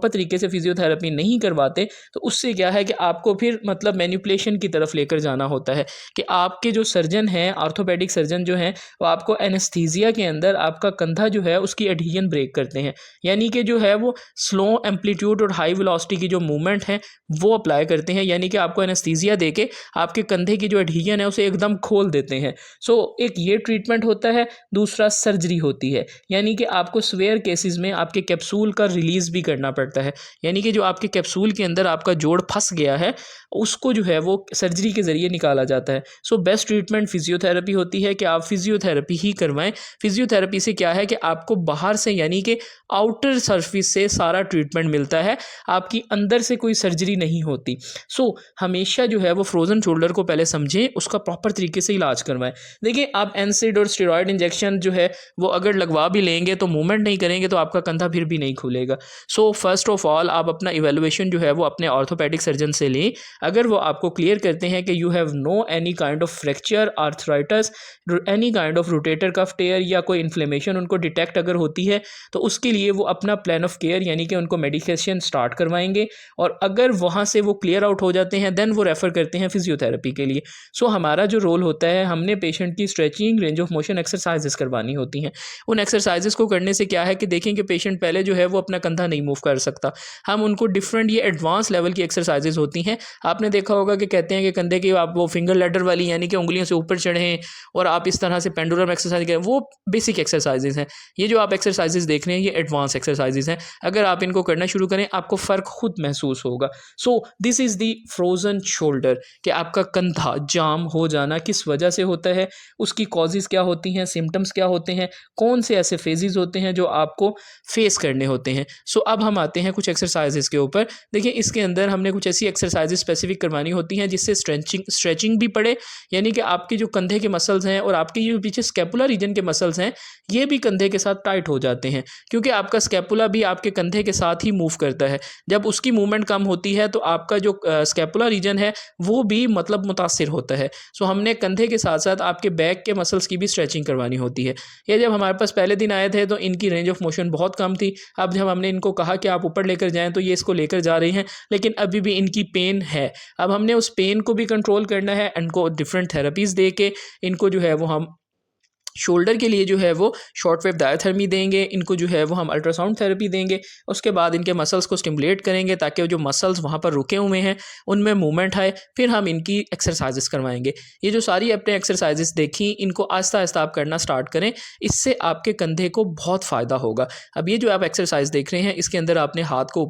Proper तरीके से physiotherapy नहीं करवाते तो उससे क्या है कि आपको फिर मतलब मैनिपुलेशन की तरफ लेकर जाना होता है कि आपके जो सर्जन हैं, ऑर्थोपेडिक सर्जन जो हैं, वो आपको एनेस्थीसिया के अंदर आपका कंधा जो है उसकी एडहीजन ब्रेक करते हैं, यानी कि जो है वो स्लो एम्पलीट्यूड और हाई वेलोसिटी की जो मूवमेंट है वो अप्लाई करते हैं, यानी कि आपको एनेस्थीसिया देके आपके कंधे की जो एडहीजन है उसे एकदम खोल देते हैं। सो एक ये ट्रीटमेंट होता है। दूसरा सर्जरी होती है, यानी कि आपको स्वेयर केसेस में आपके कैप्सूल का रिलीज़ भी करना पड़ता है, यानी कि जो आपके कैप्सूल के अंदर आपका जोड़ फंस गया है उसको जो है वो सर्जरी के ज़रिए निकाला जाता है। सो बेस्ट ट्रीटमेंट फिजियोथेरेपी होती है कि आप फिजियोथेरेपी ही करवाएं। फिजियोथेरेपी से क्या है कि आपको बाहर से यानी कि आउटर सरफेस से सारा ट्रीटमेंट मिलता है, आपकी अंदर से कोई सर्जरी नहीं होती। सो हमेशा जो है वो फ्रोज़न शोल्डर को पहले समझें, उसका प्रॉपर तरीके से इलाज करवाएं। देखिए आप एनसेड और स्टेरॉयड इंजेक्शन जो है वो अगर लगवा भी लेंगे तो मूवमेंट नहीं करेंगे तो आपका कंधा फिर भी नहीं खुलेगा। सो फर्स्ट ऑफ ऑल आप अपना इवेलुएशन जो है वो अपने ऑर्थोपेडिक सर्जन से लें। अगर वो आपको क्लियर करते हैं कि you have no any kind of fracture, arthritis, any kind of rotator cuff tear या कोई इन्फ्लेमेशन उनको डिटेक्ट अगर होती है तो उसके लिए वो अपना प्लान ऑफ केयर यानी कि उनको मेडिकेशन स्टार्ट करवाएंगे, और अगर वहाँ से वो क्लियर आउट हो जाते हैं देन वो रेफ़र करते हैं फिजियोथेरेपी के लिए। सो हमारा जो रोल होता है, हमने पेशेंट की stretching, range of motion exercises करवानी होती हैं। उन एक्सरसाइजेस को करने से क्या है कि देखें कि पेशेंट पहले जो है वो अपना कंधा नहीं मूव कर सकता, हम उनको डिफरेंट ये एडवांस लेवल की एक्सरसाइजेस होती हैं। आपने देखा होगा कि कहते हैं कि कंधे की आप वो फिंगर लैडर वाली यानी कि उंगलियों से ऊपर चढ़ें और आप इस तरह से पेंडुलम एक्सरसाइज करें, वो बेसिक एक्सरसाइजेस हैं। ये जो आप एक्सरसाइजेस देख रहे हैं ये एडवांस एक्सरसाइजेस हैं। अगर आप इनको करना शुरू करें आपको फ़र्क खुद महसूस होगा। So this is the frozen shoulder, कि आपका कंधा जाम हो जाना किस वजह से होता है, उसकी कॉजेज़ क्या होती हैं, सिम्टम्स क्या होते हैं, कौन से ऐसे फेजेज़ होते हैं जो आपको फेस करने होते हैं। सो अब हम आते हैं कुछ एक्सरसाइजेस के ऊपर। देखिए इसके अंदर हमने कुछ ऐसी एक्सरसाइजेस स्पेसिफिक करवानी होती हैं जिससे स्ट्रेचिंग भी पड़े, यानी कि आपके जो कंधे के मसल्स हैं और आपके जो पीछे स्कैपुलर रीजन के मसल्स हैं ये भी कंधे के साथ टाइट हो जाते हैं, क्योंकि आपका स्कैपुला भी आपके कंधे के साथ ही मूव करता है। जब उसकी मूवमेंट कम होती है तो आपका जो स्कैपुलर रीजन है वो भी मतलब मुतासिर होता है। सो हमने कंधे के साथ साथ आपके बैक के मसल्स की भी स्ट्रेचिंग करवानी होती है। ये जब हमारे पास पहले दिन आए थे तो इनकी रेंज ऑफ मोशन बहुत कम थी। अब जब हमने इनको कहा कि आप ऊपर लेकर जाएं तो ये इसको लेकर जा रही हैं, लेकिन अभी भी इनकी पेन है। अब हमने उस पेन को भी कंट्रोल करना है, इनको डिफरेंट थेरेपीज़ दे के इनको जो है वो हम शोल्डर के लिए जो है वो शॉर्ट वेव डायथर्मी देंगे, इनको जो है वो हम अल्ट्रासाउंड थेरेपी देंगे। उसके बाद इनके मसल्स को स्टिमुलेट करेंगे ताकि जो मसल्स वहाँ पर रुके हुए हैं उनमें मूवमेंट आए, फिर हम इनकी एक्सरसाइजेस करवाएंगे। ये जो सारी आपने एक्सरसाइजेस देखी इनको आहिस्ता आहिस्ता आप करना स्टार्ट करें, इससे आपके कंधे को बहुत फ़ायदा होगा। अब ये जो आप एक्सरसाइज देख रहे हैं इसके अंदर आपने हाथ को